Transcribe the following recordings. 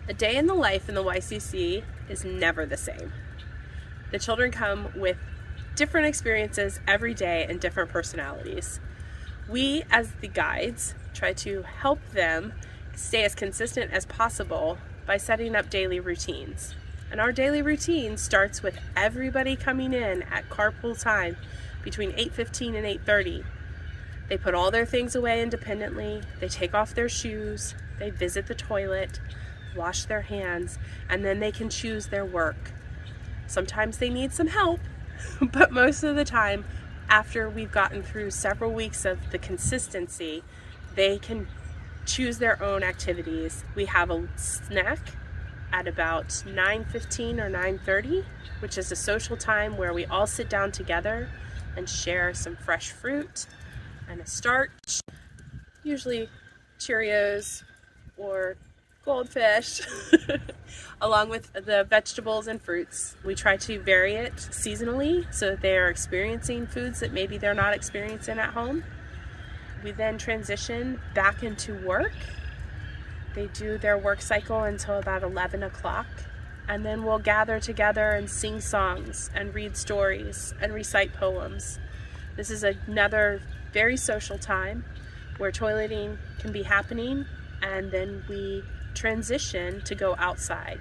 A day in the life in the YCC is never the same. The children come with different experiences every day and different personalities. We, as the guides, try to help them stay as consistent as possible by setting up daily routines. And our daily routine starts with everybody coming in at carpool time between 8:15 and 8:30. They put all their things away independently, they take off their shoes, they visit the toilet, wash their hands, and then they can choose their work. Sometimes they need some help, but most of the time, after we've gotten through several weeks of the consistency, they can choose their own activities. We have a snack at about 9:15 or 9:30, which is a social time where we all sit down together and share some fresh fruit and a starch, usually Cheerios or goldfish, along with the vegetables and fruits. We try to vary it seasonally so that they are experiencing foods that maybe they're not experiencing at home. We then transition back into work. They do their work cycle until about 11 o'clock, and then we'll gather together and sing songs and read stories and recite poems. This is another very social time where toileting can be happening, and then we transition to go outside.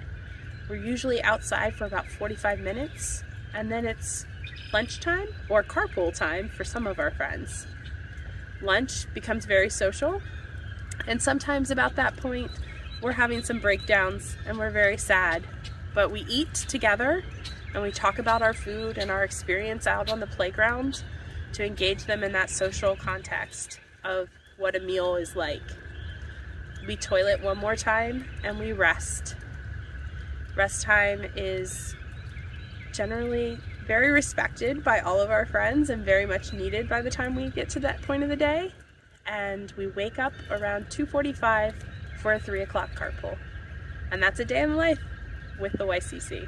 We're usually outside for about 45 minutes, and then it's lunchtime or carpool time for some of our friends. Lunch becomes very social, and sometimes about that point we're having some breakdowns and we're very sad, but we eat together and we talk about our food and our experience out on the playground to engage them in that social context of what a meal is like. We toilet one more time and we rest. Rest time is generally very respected by all of our friends and very much needed by the time we get to that point of the day. And we wake up around 2:45 for a 3 o'clock carpool. And that's a day in life with the YCC.